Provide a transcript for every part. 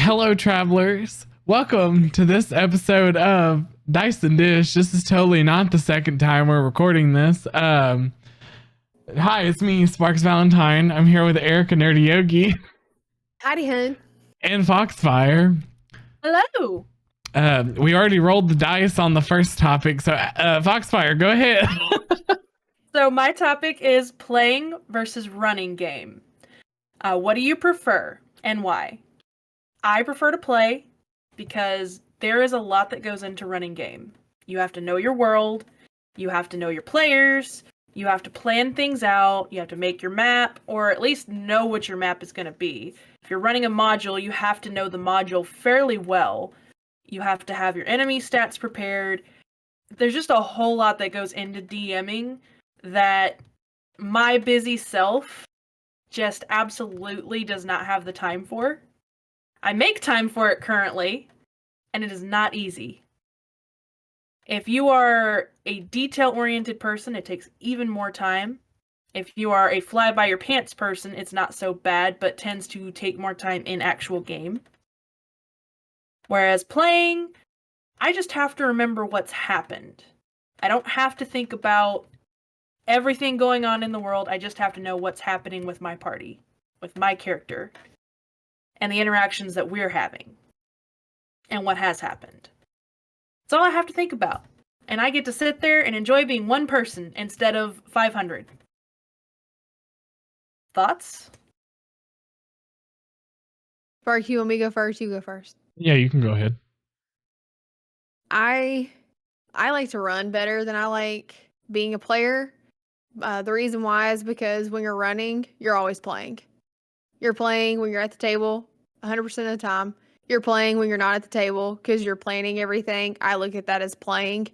Hello, travelers. Welcome to this episode of Dice and Dish. This is totally not the second time we're recording this. Hi, it's me, Sparks Valentine. I'm here with Erica Nerdy Yogi Howdy, hun. and Foxfire. Hello. We already rolled the dice on the first topic, so Foxfire, go ahead. So my topic is playing versus running game. What do you prefer and why? I prefer to play because there is a lot that goes into running game. You have to know your world, you have to know your players, you have to plan things out, you have to make your map, or at least know what your map is going to be. If you're running a module, you have to know the module fairly well. You have to have your enemy stats prepared. There's just a whole lot that goes into DMing that my busy self just absolutely does not have the time for. I make time for it currently, and it is not easy. If you are a detail-oriented person, it takes even more time. If you are a fly-by-your-pants person, it's not so bad, but tends to take more time in actual game. Whereas playing, I just have to remember what's happened. I don't have to think about everything going on in the world. I just have to know what's happening with my party, with my character, and the interactions that we're having, and what has happened. That's all I have to think about. And I get to sit there and enjoy being one person instead of 500. Thoughts? Spark, you want me to go first? You go first. Yeah, you can go ahead. I like to run better than I like being a player. The reason why is because when you're running, you're always playing. You're playing when you're at the table 100% of the time. You're playing when you're not at the table because you're planning everything. I look at that as playing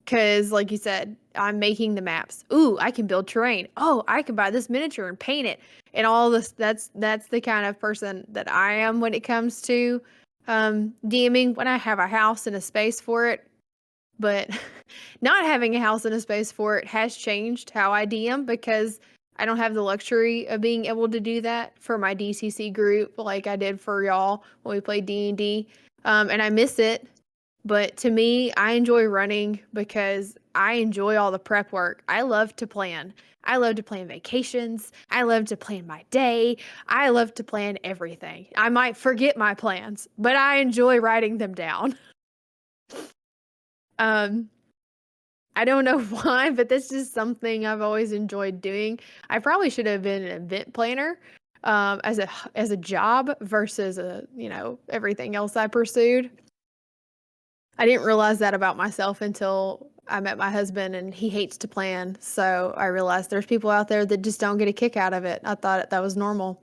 because, like you said, I'm making the maps. Ooh, I can build terrain. Oh, I can buy this miniature and paint it. And all this, that's the kind of person that I am when it comes to DMing. When I have a house and a space for it, but not having a house and a space for it has changed how I DM because I don't have the luxury of being able to do that for my DCC group like I did for y'all when we played D&D. And I miss it. But to me, I enjoy running because I enjoy all the prep work. I love to plan. I love to plan vacations. I love to plan my day. I love to plan everything. I might forget my plans, but I enjoy writing them down. I don't know why, but that's just something I've always enjoyed doing. I probably should have been an event planner as a job versus everything else I pursued. I didn't realize that about myself until I met my husband, and he hates to plan. So I realized there's people out there that just don't get a kick out of it. I thought that was normal.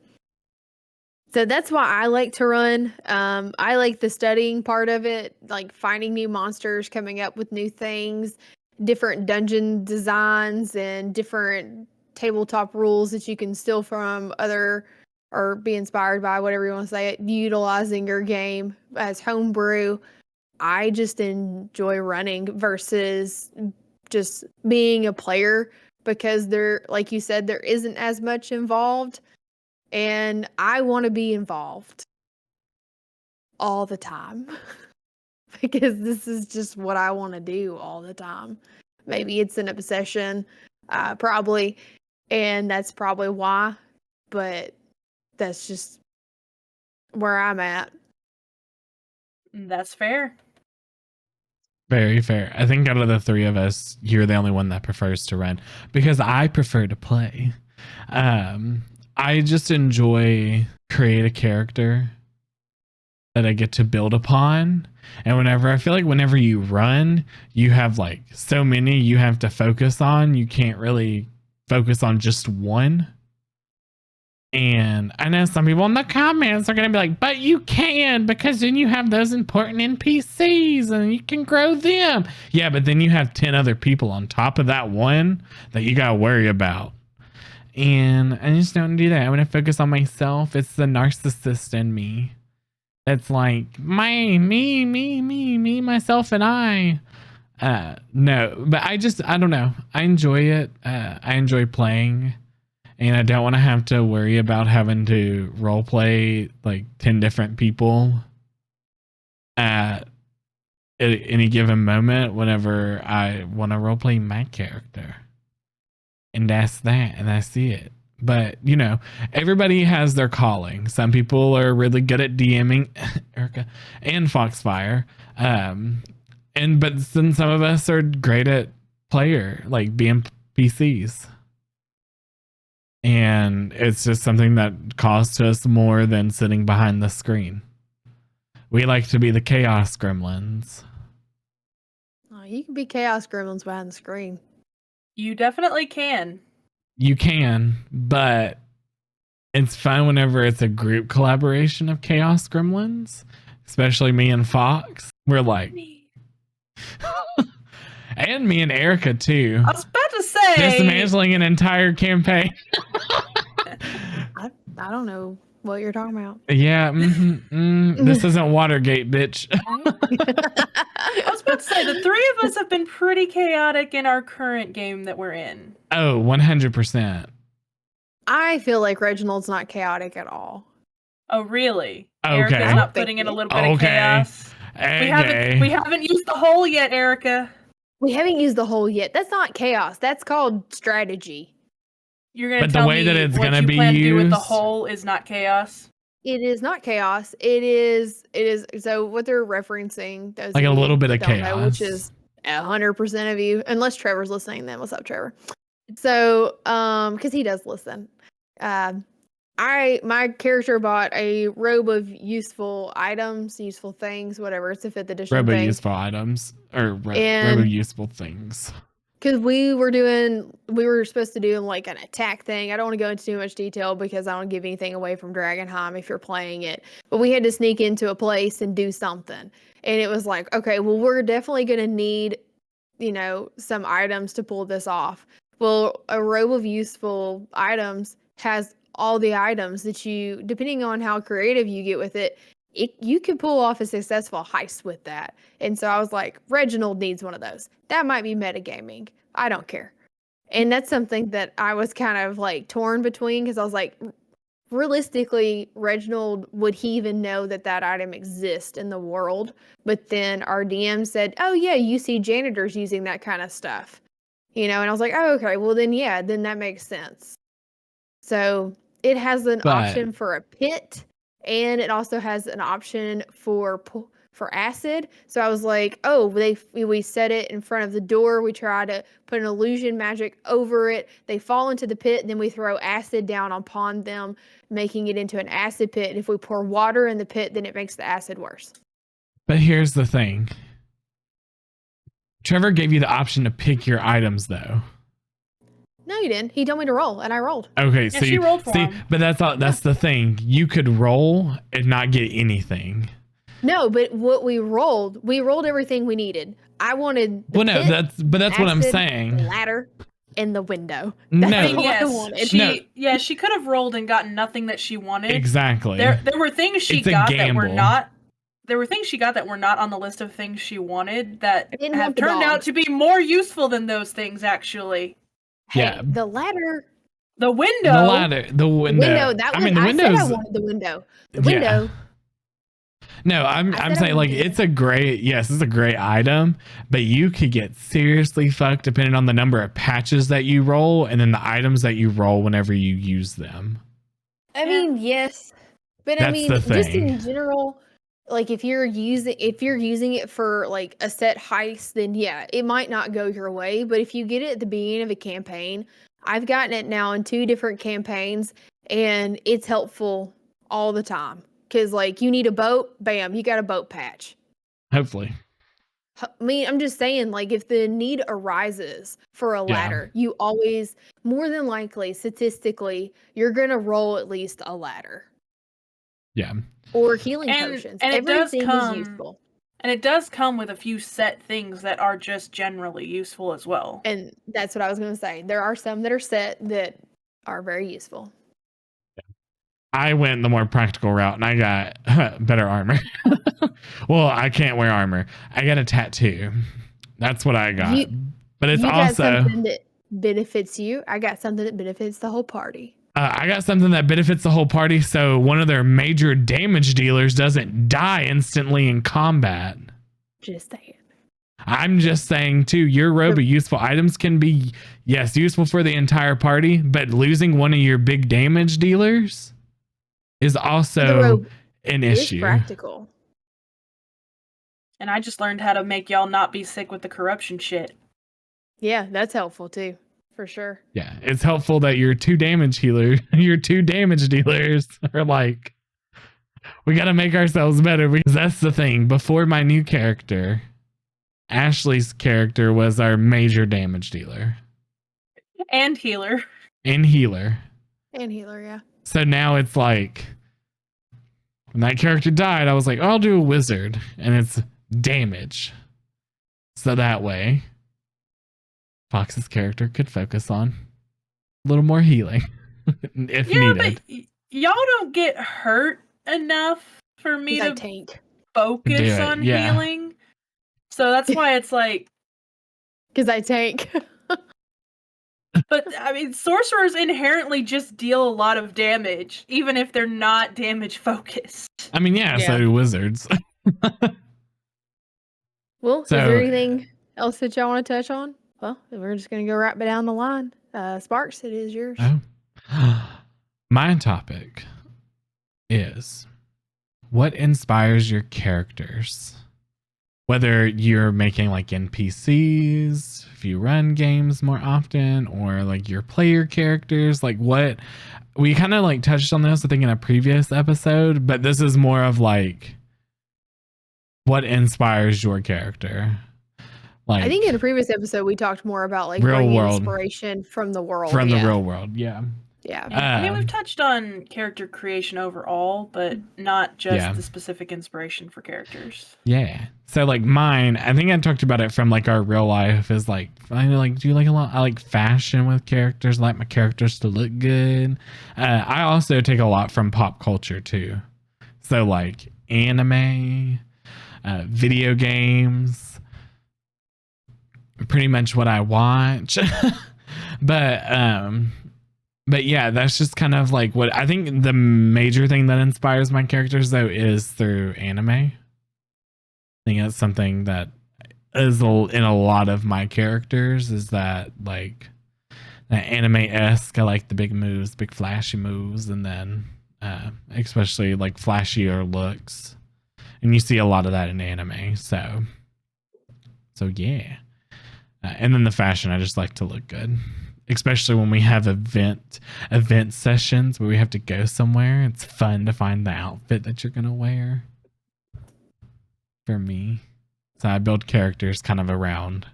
So that's why I like to run. I like the studying part of it, like finding new monsters, coming up with new things, different dungeon designs, and different tabletop rules that you can steal from other or be inspired by, whatever you want to say it, utilizing your game as homebrew. I just enjoy running versus just being a player because there, like you said, there isn't as much involved. And I want to be involved all the time because this is just what I want to do all the time. Maybe it's an obsession, probably, and that's probably why, but that's just where I'm at. That's fair. Very fair. I think out of the three of us, you're the only one that prefers to run because I prefer to play. I just enjoy create a character that I get to build upon. And whenever you run, you have like so many you have to focus on. You can't really focus on just one. And I know some people in the comments are going to be like, but you can, because then you have those important NPCs and you can grow them. Yeah, but then you have 10 other people on top of that one that you got to worry about. And I just don't do that. I want to focus on myself. It's the narcissist in me. It's like me, myself, and I. No, but I don't know. I enjoy it. I enjoy playing. and I don't want to have to worry about having to role play like 10 different people at any given moment whenever I want to role play my character. And that's that, and that's it. But, you know, everybody has their calling. Some people are really good at DMing, Erica, and Foxfire. But then some of us are great at player, like being PCs. And it's just something that costs us more than sitting behind the screen. We like to be the chaos gremlins. Oh, you can be chaos gremlins behind the screen. You definitely can. You can, but it's fun whenever it's a group collaboration of chaos gremlins, especially me and Fox. We're like, and me and Erica too. I was about to say, dismantling an entire campaign. I don't know what you're talking about. Yeah, this isn't Watergate, bitch. I was about to say, the three of us have been pretty chaotic in our current game that we're in. Oh, 100%. I feel like Reginald's not chaotic at all. Oh, really? Okay. Erica's not putting in a little bit of chaos. Okay. We haven't used the hole yet, Erica. We haven't used the hole yet. That's not chaos. That's called strategy. You're gonna But the tell way me that it's what gonna you be plan to do with the used- hole is not chaos? It is not chaos. It is. So what they're referencing, those Like a of you little bit of that don't know, chaos. which is 100% of you, unless Trevor's listening. Then what's up, Trevor? So, because he does listen. My character bought a robe of useful items, useful things, whatever. It's a 5th edition Robo thing. useful items or And- robo useful things. Because we were supposed to do like an attack thing. I don't want to go into too much detail because I don't give anything away from Dragonheim if you're playing it. But we had to sneak into a place and do something. And it was like, okay, well, we're definitely going to need, some items to pull this off. Well, a robe of useful items has all the items that you, depending on how creative you get with it, you could pull off a successful heist with that. And so I was like, Reginald needs one of those. That might be metagaming. I don't care. And that's something that I was kind of like torn between because I was like, realistically, Reginald, would he even know that that item exists in the world? But then our DM said, oh yeah, you see janitors using that kind of stuff. And I was like, oh, okay, well then, yeah, then that makes sense. So it has an option for a pit. And it also has an option for acid. So I was like, oh, we set it in front of the door. We try to put an illusion magic over it. They fall into the pit, and then we throw acid down upon them, making it into an acid pit. And if we pour water in the pit, then it makes the acid worse. But here's the thing. Trevor gave you the option to pick your items, though. No, you didn't. He told me to roll, and I rolled. Okay, Yeah, she rolled for him. But that's the thing. You could roll and not get anything. No, but what we rolled everything we needed. I wanted the Well, no, pit, that's what I'm acid, saying. the ladder, and the window. No. That's all I Yes, wanted. she could have rolled and gotten nothing that she wanted. Exactly. There were things she It's a got that were gamble. not. There were things she got that were not on the list of things she wanted that I didn't have want the turned dog. out to be more useful than those things. Actually, Hey, Yeah. the ladder. the window. The ladder, the window. That I one. mean, the I windows. said I wanted the window. The Yeah. window. No, I'm I said I saying like wanted it's a great item, but you could get seriously fucked depending on the number of patches that you roll and then the items that you roll whenever you use them. I mean, yes, but I That's mean, the just thing. in general, like if you're using it for like a set heist, then yeah, it might not go your way. But if you get it at the beginning of a campaign, I've gotten it now in 2 different campaigns, and it's helpful all the time. Because like you need a boat, bam, you got a boat patch. Hopefully. I mean, I'm just saying, like, if the need arises for a Yeah. ladder, you always, more than likely, statistically, you're going to roll at least a ladder. Yeah. Or healing And- potions. and it does Everything come- is useful. And it does come with a few set things that are just generally useful as well. And that's what I was going to say. There are some that are set that are very useful. I went the more practical route and I got better armor. Well, I can't wear armor. I got a tattoo. That's what I got. But it's You got also something that benefits you. I got something that benefits the whole party. I got something that benefits the whole party, so one of their major damage dealers doesn't die instantly in combat. Just saying. I'm just saying too, your robe of useful items can be, yes, useful for the entire party, but losing one of your big damage dealers is The also robe an is issue. practical. And I just learned how to make y'all not be sick with the corruption shit. Yeah, that's helpful too, for sure. Yeah, it's helpful that your two damage dealers are like, we got to make ourselves better, because that's the thing. Before my new character, Ashley's character was our major damage dealer And healer. and healer. And healer, yeah. So now it's like, when that character died, I was like, oh, I'll do a wizard, and it's damage. So that way, Fox's character could focus on a little more healing if Yeah, needed. but y'all don't get hurt enough for me 'Cause I to tank. focus Do it, on yeah. healing. So that's why it's like, Because I tank. but I mean, sorcerers inherently just deal a lot of damage, even if they're not damage focused. I mean, yeah, so Yeah. do wizards. Well, So- is there anything else that y'all want to touch on? Well, we're just going to go right down the line. Sparks, it is yours. Oh. My topic is what inspires your characters? Whether you're making like NPCs, if you run games more often, or like your player characters, like what we kind of like touched on this, I think, in a previous episode, but this is more of like what inspires your character. Like I think in a previous episode, we talked more about like Real bringing world. inspiration from the world. from yeah. the real world, yeah. Yeah. I mean, Um, we've touched on character creation overall, but not just Yeah. the specific inspiration for characters. Yeah. So like mine, I think I talked about it from like our real life is like I like do like a lot. I like fashion with characters. I like my characters to look good. I also take a lot from pop culture too. So like anime, video games, pretty much what I watch. But yeah, that's just kind of like what I think the major thing that inspires my characters though is through anime. I think that's something that is in a lot of my characters is that like that anime-esque. I like the big moves, big flashy moves, and then especially like flashier looks. And you see a lot of that in anime. So yeah. And then the fashion, I just like to look good. Especially when we have event sessions where we have to go somewhere. It's fun to find the outfit that you're going to wear. For me. So I build characters kind of around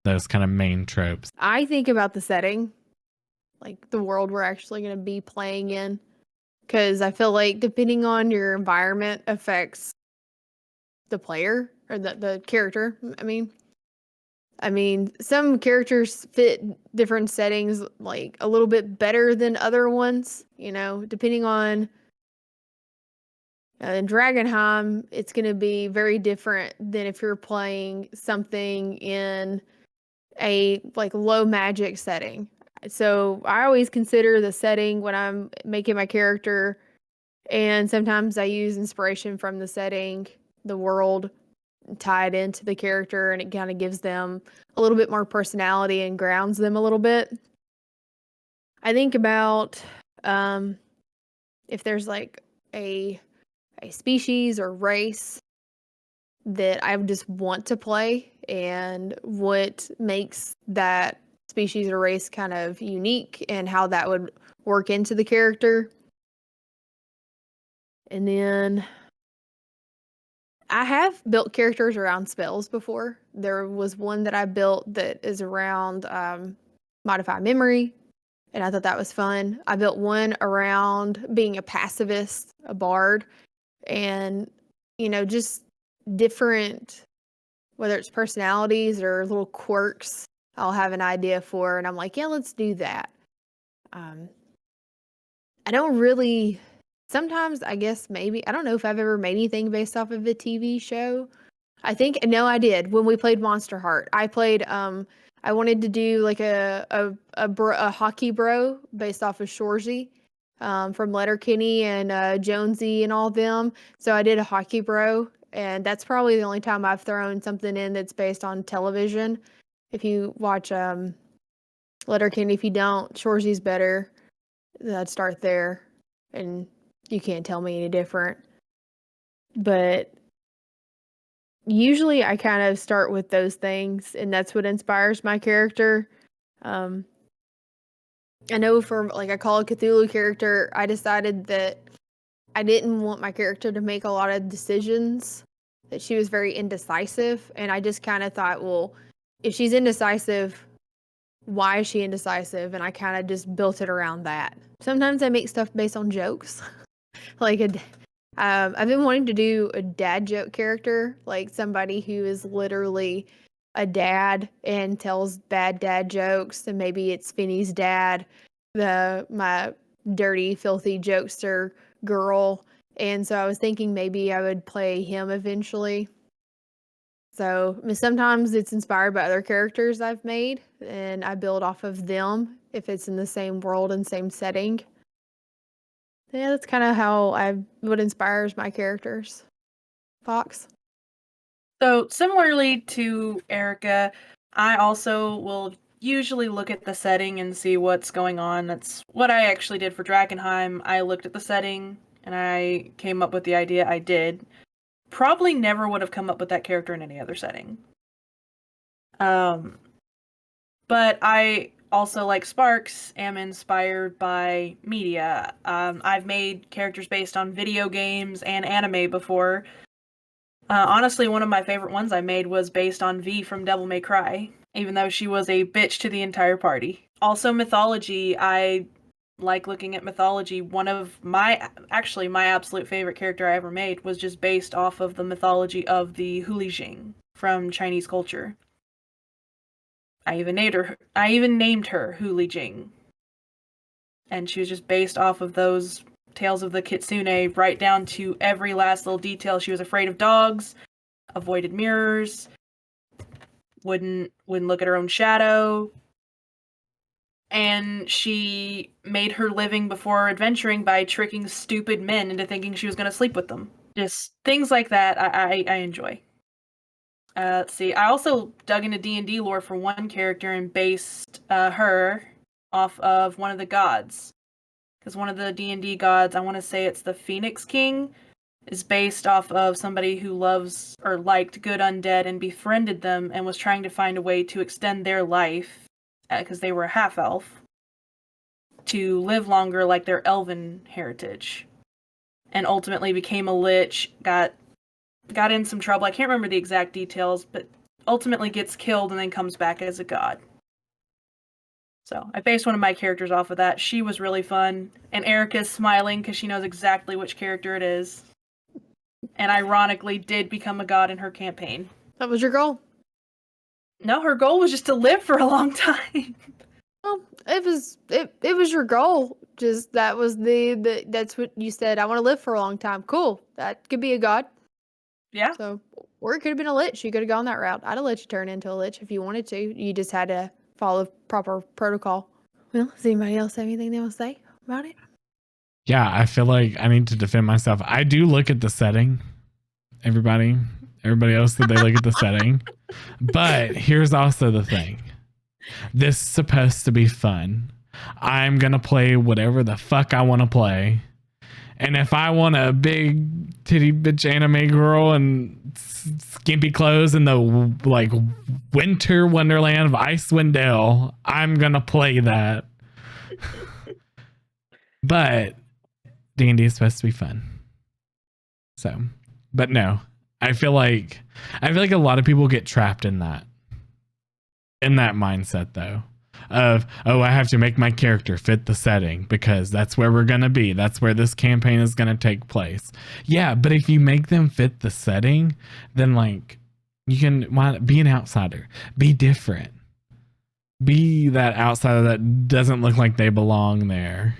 those kind of main tropes. I think about the setting, like the world we're actually going to be playing in. Because I feel like depending on your environment affects the player or the character. I mean, some characters fit different settings like a little bit better than other ones, you know, depending on in Dragonheim, it's going to be very different than if you're playing something in a like low magic setting. So I always consider the setting when I'm making my character, and sometimes I use inspiration from the setting, the world, tied into the character, and it kind of gives them a little bit more personality and grounds them a little bit. I think about if there's like a species or race that I just want to play and what makes that species or race kind of unique and how that would work into the character. And then I have built characters around spells before. There was one that I built that is around modify memory, and I thought that was fun. I built one around being a pacifist, a bard, and, you know, just different, whether it's personalities or little quirks, I'll have an idea for, and I'm like, yeah, let's do that. I don't really... Sometimes, I guess, maybe, I don't know if I've ever made anything based off of a TV show. I think, no, I did. When we played Monster Heart, I played I wanted to do like a hockey bro based off of Shorzy, from Letterkenny and Jonesy and all of them. So I did a hockey bro, and that's probably the only time I've thrown something in that's based on television. If you watch Letterkenny, if you don't, Shorzy's better. Then I'd start there, and you can't tell me any different. But usually I kind of start with those things, and that's what inspires my character. I know for like a Call of Cthulhu character, I decided that I didn't want my character to make a lot of decisions, that she was very indecisive, and I just kind of thought, well, if she's indecisive, why is she indecisive? And I kind of just built it around that. Sometimes I make stuff based on jokes. Like I've been wanting to do a dad joke character, like somebody who is literally a dad and tells bad dad jokes, and maybe it's Finney's dad, my dirty, filthy jokester girl. And so I was thinking maybe I would play him eventually. So I mean, sometimes it's inspired by other characters I've made, and I build off of them if it's in the same world and same setting. Yeah, that's kind of how what inspires my characters. Fox. So similarly to Erica, I also will usually look at the setting and see what's going on. That's what I actually did for Drakenheim. I looked at the setting and I came up with the idea I did. Probably never would have come up with that character in any other setting. But I also, like Sparks, am inspired by media. I've made characters based on video games and anime before. Honestly, one of my favorite ones I made was based on V from Devil May Cry, even though she was a bitch to the entire party. Also, mythology. I like looking at mythology. One of my absolute favorite character I ever made was just based off of the mythology of the Hulijing from Chinese culture. I even named her Hulijing. And she was just based off of those tales of the Kitsune, right down to every last little detail. She was afraid of dogs, avoided mirrors, wouldn't look at her own shadow, and she made her living before adventuring by tricking stupid men into thinking she was going to sleep with them. Just things like that I enjoy. Let's see. I also dug into D&D lore for one character and based her off of one of the gods. Because one of the D&D gods, I want to say it's the Phoenix King, is based off of somebody who loves or liked good undead and befriended them and was trying to find a way to extend their life, because they were a half-elf, to live longer like their elven heritage. And ultimately became a lich, got in some trouble. I can't remember the exact details, but ultimately gets killed and then comes back as a god. So I based one of my characters off of that. She was really fun. And Erica's smiling because she knows exactly which character it is. And ironically did become a god in her campaign. That was your goal? No, her goal was just to live for a long time. Well, it was your goal. Just that was that's what you said. I want to live for a long time. Cool. That could be a god. Yeah. So, or it could have been a lich. You could have gone that route. I'd have let you turn into a lich if you wanted to. You just had to follow proper protocol. Well, does anybody else have anything they want to say about it? Yeah, I feel like I need to defend myself. I do look at the setting. Everybody else that they look at the setting. But here's also the thing. This is supposed to be fun. I'm going to play whatever the fuck I want to play. And if I want a big titty bitch anime girl and skimpy clothes in the like winter wonderland of Icewind Dale, I'm going to play that. But D&D is supposed to be fun. So, but no, I feel like a lot of people get trapped in that mindset though. Of, oh, I have to make my character fit the setting because that's where we're going to be. That's where this campaign is going to take place. Yeah, but if you make them fit the setting, then like you can be an outsider, be different, be that outsider that doesn't look like they belong there.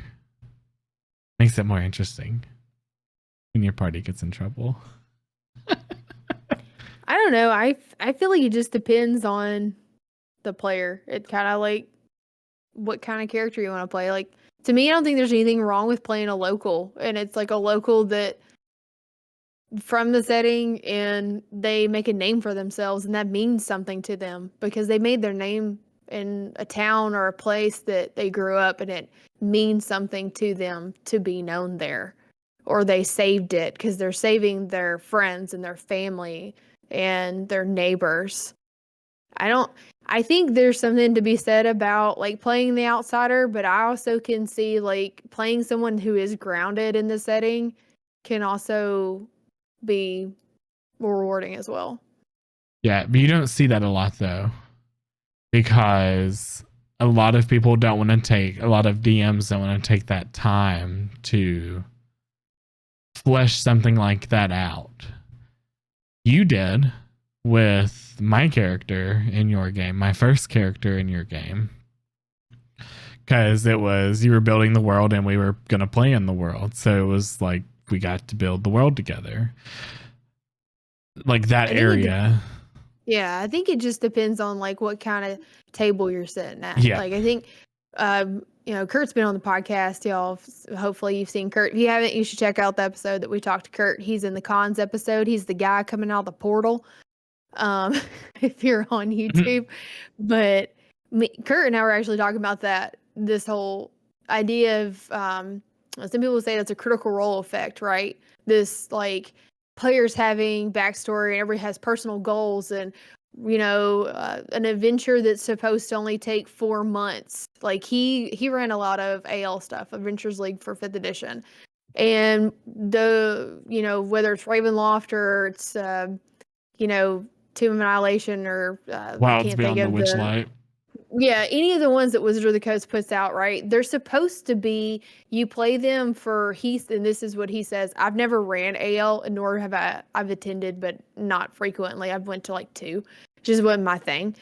Makes it more interesting when your party gets in trouble. I don't know. I feel like it just depends on the player. It kind of like what kind of character you want to play. Like to me, I don't think there's anything wrong with playing a local, and it's like a local that from the setting and they make a name for themselves, and that means something to them because they made their name in a town or a place that they grew up, and it means something to them to be known there. Or they saved it because they're saving their friends and their family and their neighbors. I think there's something to be said about like playing the outsider, but I also can see like playing someone who is grounded in the setting can also be rewarding as well. Yeah, but you don't see that a lot though, because a lot of people don't want to take, a lot of DMs don't want to take that time to flesh something like that out. You did with my character in your game, my first character in your game, because it was you were building the world and we were going to play in the world. So it was like we got to build the world together. Like that area. Yeah, I think it just depends on like what kind of table you're sitting at. Yeah. Like I think Kurt's been on the podcast, y'all. Hopefully you've seen Kurt. If you haven't, you should check out the episode that we talked to Kurt. He's in the cons episode. He's the guy coming out of the portal. If you're on YouTube. But Kurt and I were actually talking about this whole idea of some people say that's a Critical Role effect, right? This like players having backstory and everybody has personal goals, and an adventure that's supposed to only take 4 months. Like he ran a lot of AL stuff, Adventures League for 5th edition, and whether it's Ravenloft or it's Tomb of Annihilation or Wilds Beyond the Witchlight. Yeah, any of the ones that Wizard of the Coast puts out, right? They're supposed to be, you play them for, and this is what he says. I've never ran AL, nor have I've attended, but not frequently. I've went to like 2, which is wasn't my thing.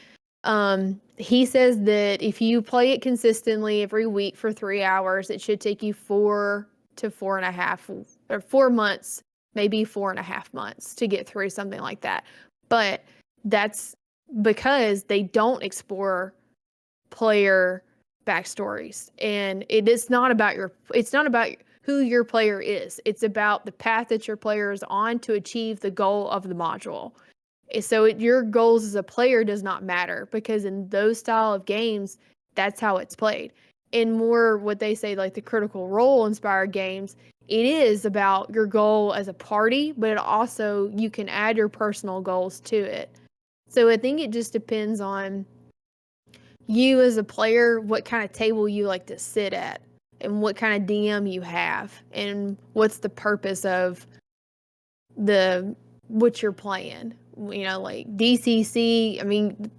He says that if you play it consistently every week for 3 hours, it should take you 4 to 4.5 or 4 months, maybe 4.5 months to get through something like that. But that's because they don't explore player backstories, and it's not about who your player is. It's about the path that your player is on to achieve the goal of the module. So your goals as a player does not matter, because in those style of games, that's how it's played. In more what they say like the Critical Role inspired games, it is about your goal as a party, but it also you can add your personal goals to it. So I think it just depends on you as a player, what kind of table you like to sit at, and what kind of DM you have, and what's the purpose of what you're playing. Like DCC, I mean,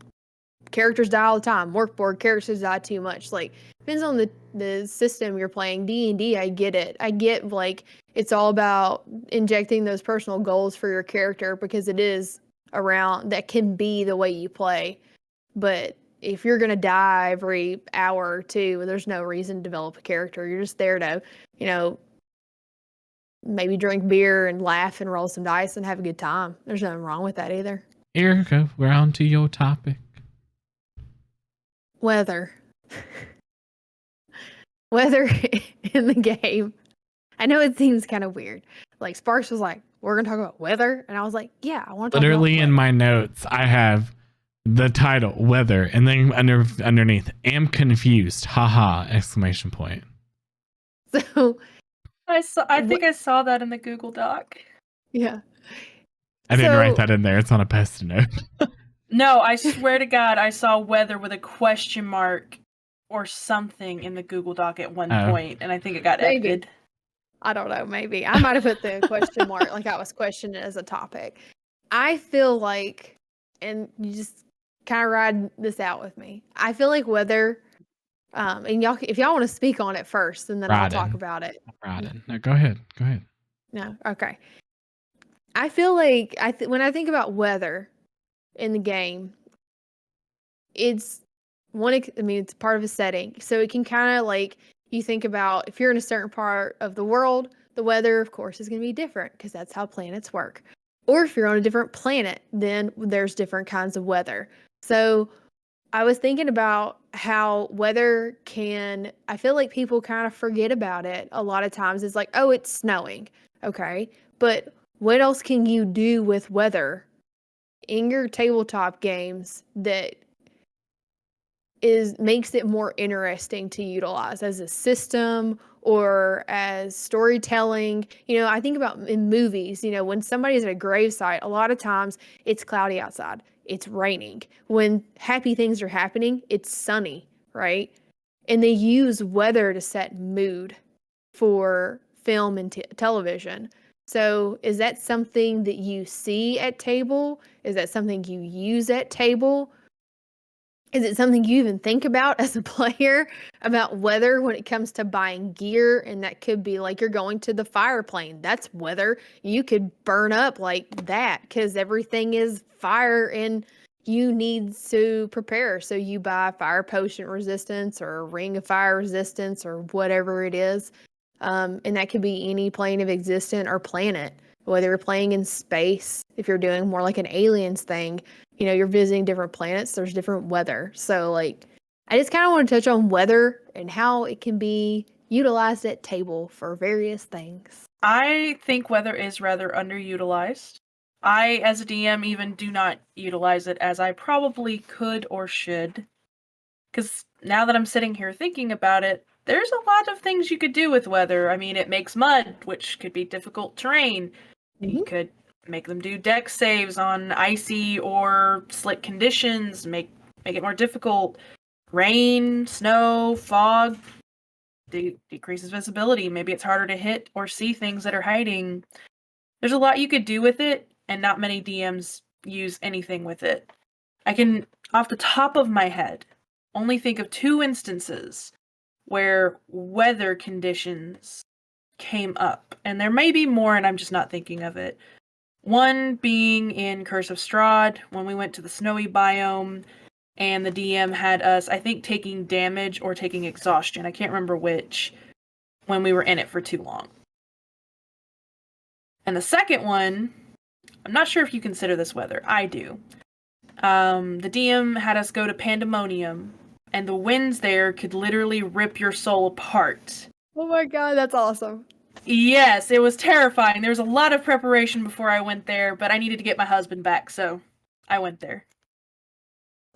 characters die all the time. Workboard characters die too much. Like, depends on the system you're playing. D&D, I get it. I get, like, it's all about injecting those personal goals for your character, because it is around, that can be the way you play. But if you're going to die every hour or 2, there's no reason to develop a character. You're just there to, maybe drink beer and laugh and roll some dice and have a good time. There's nothing wrong with that either. Erica, we're on to your topic. Weather. Weather in the game. I know it seems kind of weird. Like, Sparks was like, we're going to talk about weather. And I was like, yeah, I want to talk about Literally weather. In my notes, I have the title, weather, and then underneath, am confused, haha, exclamation point. So I think I saw that in the Google Doc. Yeah. I didn't write that in there. It's on a post-it note. No, I swear to God, I saw weather with a question mark or something in the Google Doc at one point, and I think it got edited. I don't know, maybe. I might have put the question mark like I was questioning it as a topic. I feel like, and you just kind of ride this out with me, I feel like weather, and y'all, if y'all want to speak on it first, and then I'll talk about it. No, go ahead. No, okay. I feel like when I think about weather in the game, it's it's part of a setting, so it can kind of like, you think about if you're in a certain part of the world, the weather, of course, is going to be different because that's how planets work. Or if you're on a different planet, then there's different kinds of weather. So I was thinking about how weather can, I feel like people kind of forget about it a lot of times. It's like, oh, it's snowing. Okay. But what else can you do with weather in your tabletop games that makes it more interesting to utilize as a system or as storytelling? I think about in movies, when somebody's at a gravesite, a lot of times it's cloudy outside, it's raining. When happy things are happening, it's sunny, right? And they use weather to set mood for film and television. So is that something that you see at table? Is that something you use at table? Is it something you even think about as a player about weather when it comes to buying gear? And that could be like you're going to the fire plane. That's weather. You could burn up like that because everything is fire and you need to prepare. So you buy fire potion resistance or a ring of fire resistance or whatever it is. And that could be any plane of existence or planet, whether you're playing in space, if you're doing more like an aliens thing, you're visiting different planets, there's different weather. So like, I just kind of want to touch on weather and how it can be utilized at table for various things. I think weather is rather underutilized. I, as a DM, even do not utilize it as I probably could or should. Because now that I'm sitting here thinking about it, there's a lot of things you could do with weather. I mean, it makes mud, which could be difficult terrain. You could make them do dex saves on icy or slick conditions, make it more difficult. Rain, snow, fog decreases visibility. Maybe it's harder to hit or see things that are hiding. There's a lot you could do with it, and not many DMs use anything with it. I can, off the top of my head, only think of 2 instances where weather conditions came up, and there may be more and I'm just not thinking of it. One being in Curse of Strahd, when we went to the snowy biome and the DM had us, I think, taking damage or taking exhaustion, I can't remember which, when we were in it for too long. And the second one, I'm not sure if you consider this weather. I do. The DM had us go to Pandemonium, and the winds there could literally rip your soul apart. Oh my god, that's awesome. Yes, it was terrifying. There was a lot of preparation before I went there, but I needed to get my husband back, so I went there.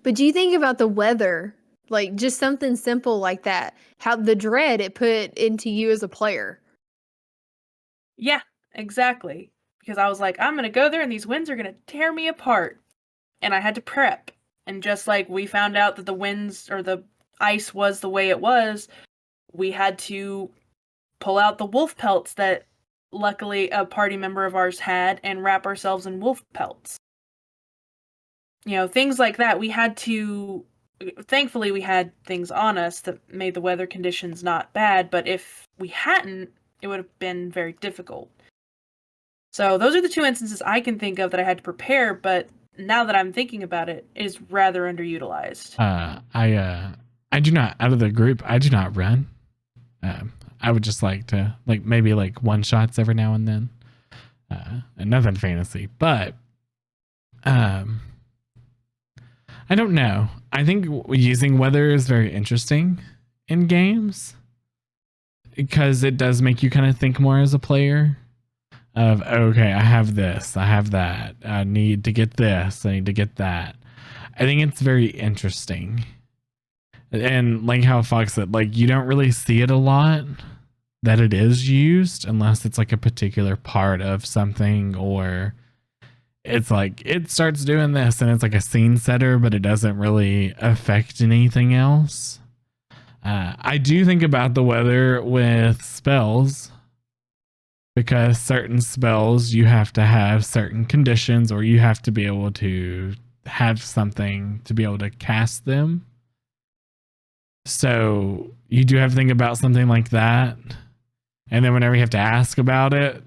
But do you think about the weather, like just something simple like that, how the dread it put into you as a player? Yeah, exactly. Because I was like, I'm going to go there and these winds are going to tear me apart. And I had to prep. And just like we found out that the winds or the ice was the way it was, we had to pull out the wolf pelts that luckily a party member of ours had and wrap ourselves in wolf pelts. Things like that. We had to, thankfully we had things on us that made the weather conditions not bad, but if we hadn't, it would have been very difficult. So those are the 2 instances I can think of that I had to prepare, but now that I'm thinking about it, it is rather underutilized. I do not, out of the group, I do not run. I would just like to, maybe one shots every now and then. And nothing fantasy, but I don't know. I think using weather is very interesting in games because it does make you kind of think more as a player of, okay, I have this, I have that, I need to get this, I need to get that. I think it's very interesting. And like how Fox said, you don't really see it a lot that it is used unless it's a particular part of something, or it's it starts doing this and it's a scene setter, but it doesn't really affect anything else. I do think about the weather with spells, because certain spells you have to have certain conditions, or you have to be able to have something to be able to cast them. So you do have to think about something like that. And then whenever you have to ask about it,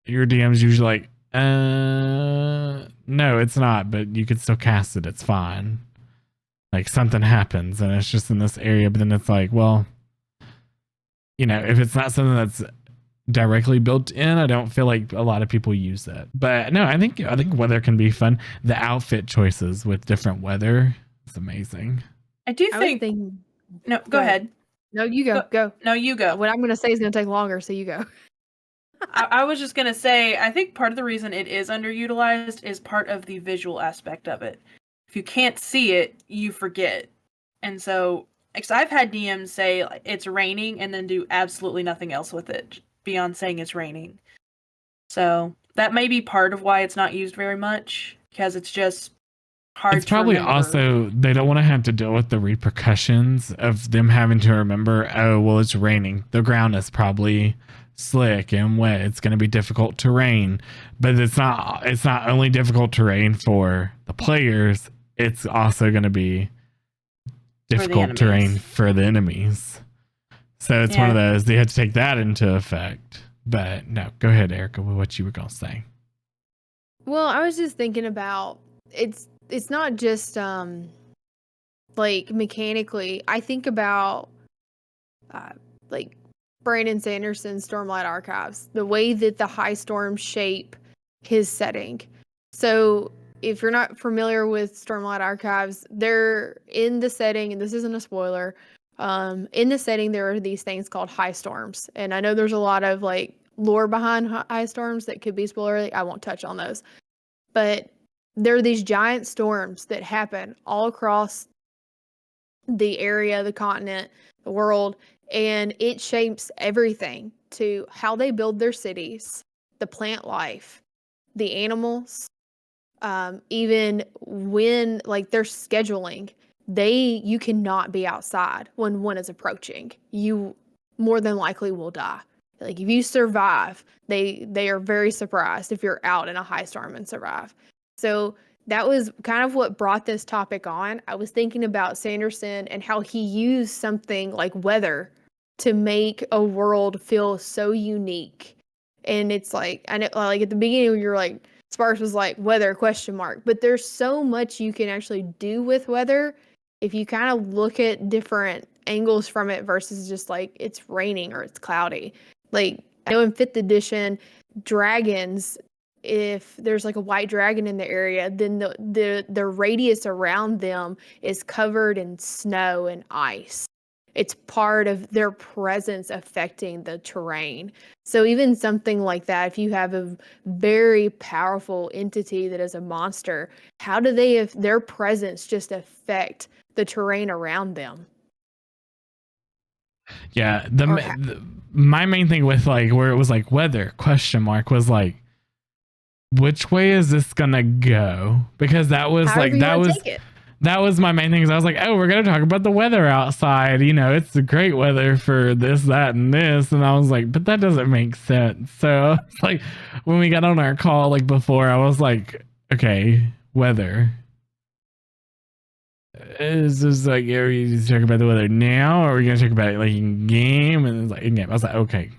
your DM's usually no, it's not, but you could still cast it. It's fine. Something happens and it's just in this area, but then it's well, if it's not something that's directly built in, I don't feel like a lot of people use it. But no, I think weather can be fun. The outfit choices with different weather It's amazing. I do I was think. thinking. No, go Go ahead. ahead. No, you go. Go. No, you go. What I'm going to say is going to take longer, so you go. I was just gonna say, I think part of the reason it is underutilized is part of the visual aspect of it. If you can't see it, you forget. And so, because I've had DMs say like, it's raining and then do absolutely nothing else with it beyond saying it's raining. So that may be part of why it's not used very much, because it's just hard It's to probably remember. also they don't want to have to deal with the repercussions of them having to remember, oh, well, it's raining. The ground is probably slick and wet. It's going to be difficult terrain. But it's not only difficult terrain for the players, it's also going to be difficult terrain enemies. for the enemies. So it's one of those, they had to take that into effect. But no, go ahead, Erica, with what you were going to say. Well, I was just thinking about it's not just like mechanically. I think about like Brandon Sanderson's Stormlight Archives, the way that the high storms shape his setting. So if you're not familiar with Stormlight Archives, they're in the setting, and this isn't a spoiler. In the setting, there are these things called high storms, and I know there's a lot of like lore behind high storms that could be spoilery. I won't touch on those, but there are these giant storms that happen all across the area, the continent, the world, and it shapes everything to how they build their cities, the plant life, the animals, even when like their scheduling. You cannot be outside when one is approaching. You more than likely will die. Like if you survive, they are very surprised if you're out in a high storm and survive. So that was kind of what brought this topic on. I was thinking about Sanderson and how he used something like weather to make a world feel so unique. And it's like, I know, like at the beginning, you're like, Sparks was like, weather, question mark. But there's so much you can actually do with weather if you kind of look at different angles from it versus just like it's raining or it's cloudy. Like, I know in 5th edition, dragons, if there's like a white dragon in the area, then the radius around them is covered in snow and ice. It's part of their presence affecting the terrain. So even something like that, if you have a very powerful entity that is a monster, how do they, if their presence just affect the terrain around them? Yeah, my main thing with like where it was like weather question mark was like, which way is this gonna go? Because that was However like you that wanna was take it. that was my main thing. Is I was like, oh, we're gonna talk about the weather outside. You know, it's the great weather for this, that, and this. And I was like, but that doesn't make sense. So it's like when we got on our call like before, I was like, okay, weather. Is this like, are we talking about the weather now, or are we gonna talk about it like in game? And it's like in game. I was like, okay.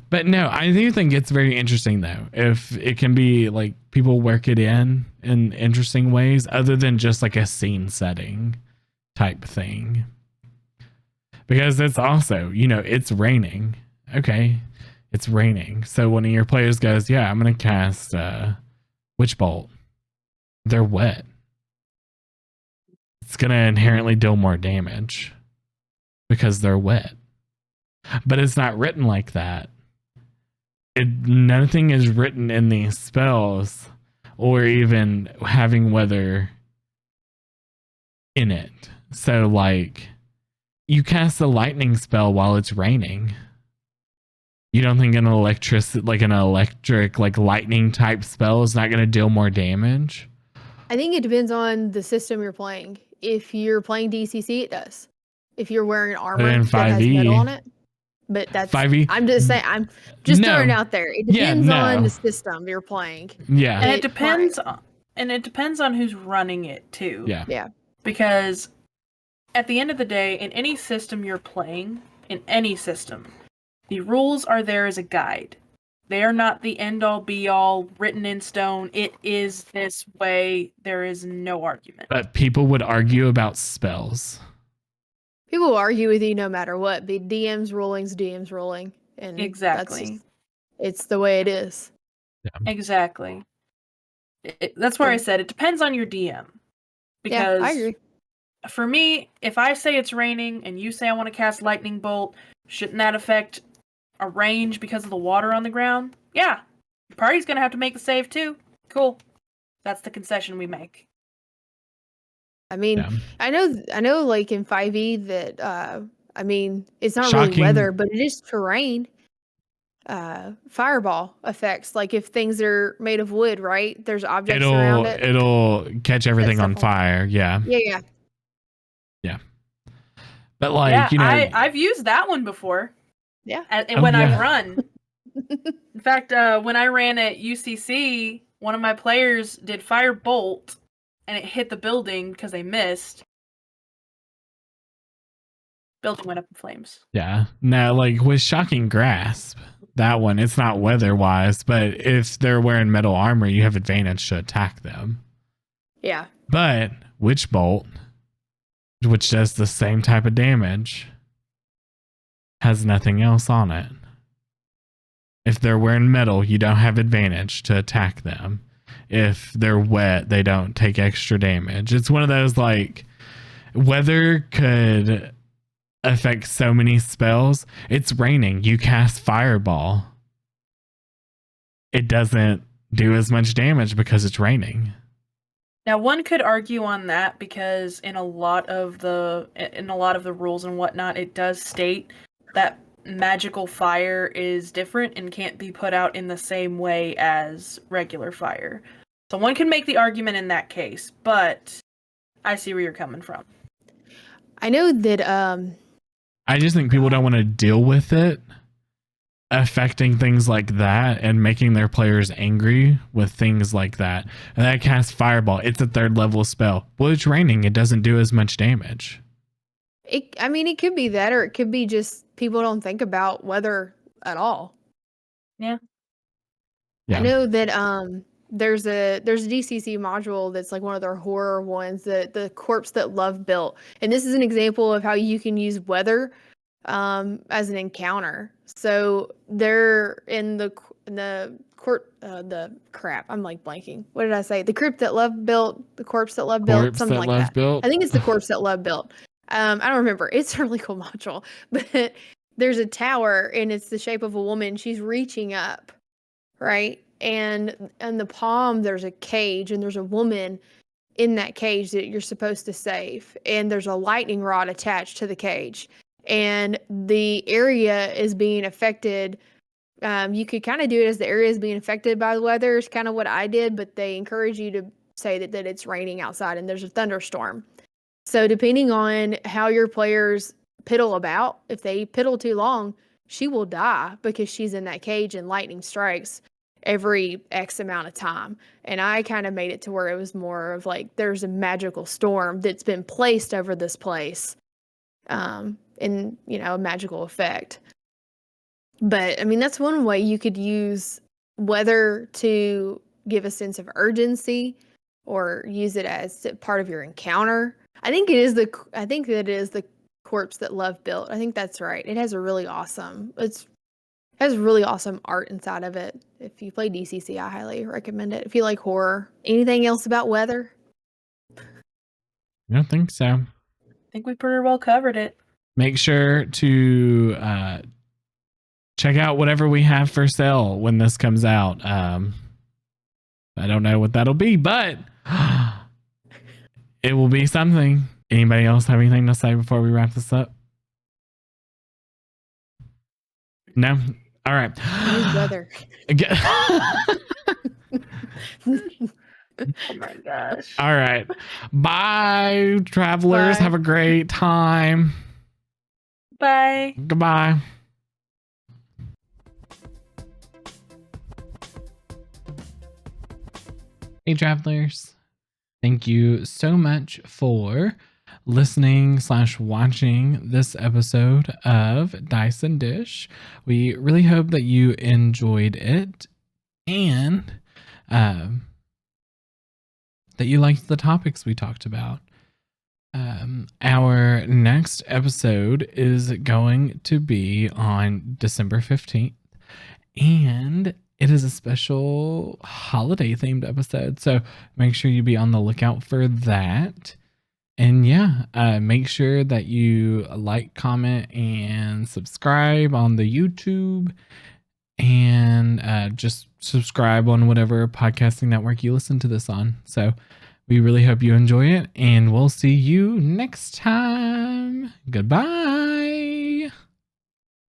But no, I do think it's very interesting though. If it can be like people work it in interesting ways, other than just like a scene setting type thing. Because it's also, you know, it's raining. Okay, it's raining. So one of your players goes, yeah, I'm gonna cast Witch Bolt. They're wet. It's gonna inherently deal more damage because they're wet. But it's not written like that. Nothing is written in these spells or even having weather in it. So like you cast a lightning spell while it's raining. You don't think an electric like lightning type spell is not going to deal more damage? I think it depends on the system you're playing. If you're playing DCC, it does. If you're wearing armor in that has 5e, metal on it. But that's 5e. I'm just saying, I'm just throwing it out there. It depends on the system you're playing. Yeah. And it depends on who's running it too. Yeah. Yeah. Because at the end of the day, in any system you're playing, in any system, the rules are there as a guide. They are not the end-all, be-all, written in stone. It is this way. There is no argument. But people would argue about spells. People will argue with you no matter what. Be DM's rulings, DM's ruling. And exactly. It's the way it is. Yeah. Exactly. That's where I said it depends on your DM. Yeah, I Because agree. for me, if I say it's raining and you say I want to cast lightning bolt, shouldn't that affect a range because of the water on the ground? Yeah. The party's gonna have to make the save too. Cool. That's the concession we make. I mean, Yeah. I know, like in 5e that I mean, it's not really Shocking. weather, but it is terrain. Fireball effects, like if things are made of wood, right? There's objects around it. It'll catch everything on stuff on- fire. Yeah. Yeah, Yeah. But like, Yeah, you know, I've used that one before. yeah. And Oh, when yeah. I've run. In fact, when I ran at UCC, one of my players did fire bolt, and it hit the building because they missed. Building went up in flames. yeah. Now, like with Shocking Grasp, that one, it's not weather wise, but if they're wearing metal armor, you have advantage to attack them. Yeah. But Witch Bolt, which does the same type of damage, has nothing else on it. If they're wearing metal, you don't have advantage to attack them. If they're wet, they don't take extra damage. It's one of those like weather could affect so many spells. It's raining. You cast Fireball. It doesn't do as much damage because it's raining. Now, one could argue on that because in a lot of the rules and whatnot, it does state that magical fire is different and can't be put out in the same way as regular fire. So one can make the argument in that case, but I see where you're coming from. I know that I just think people don't want to deal with it affecting things like that and making their players angry with things like that. And that casts Fireball. It's a 3rd level spell. Well, it's raining. It doesn't do as much damage. I mean, it could be that, or it could be just people don't think about weather at all. Yeah. Yeah. I know that there's a DCC module that's like one of their horror ones, that the Corpse That Love built, and this is an example of how you can use weather as an encounter. So they're in the crap. I'm like blanking. What did I say? The Crypt That Love built, the Corpse That Love built, Corpse something That like Love that. built. I think it's the Corpse That Love built. I don't remember. It's a really cool module, but there's a tower and it's the shape of a woman. She's reaching up, right? And in the palm, there's a cage and there's a woman in that cage that you're supposed to save. And there's a lightning rod attached to the cage. And the area is being affected. You could kind of do it as the area is being affected by the weather, is kind of what I did, but they encourage you to say that it's raining outside and there's a thunderstorm. So depending on how your players piddle about, if they piddle too long, she will die because she's in that cage and lightning strikes every X amount of time. And I kind of made it to where it was more of like there's a magical storm that's been placed over this place, in, you know, a magical effect. But I mean, that's one way you could use weather to give a sense of urgency or use it as part of your encounter. I think that it is the Corpse That Love built. I think that's right. It has a really awesome, it has really awesome art inside of it. If you play DCC, I highly recommend it. If you like horror. Anything else about weather? I don't think so. I think we pretty well covered it. Make sure to check out whatever we have for sale when this comes out. I don't know what that'll be, but it will be something. Anybody else have anything to say before we wrap this up? No? All right. Use weather. Oh my gosh. All right. Bye, travelers. Bye. Have a great time. Bye. Goodbye. Hey, travelers. Thank you so much for listening/watching this episode of Dice and Dish. We really hope that you enjoyed it and that you liked the topics we talked about. Our next episode is going to be on December 15th. And it is a special holiday themed episode. So make sure you be on the lookout for that. And yeah, make sure that you like, comment, and subscribe on the YouTube. And just subscribe on whatever podcasting network you listen to this on. So we really hope you enjoy it. And we'll see you next time. Goodbye.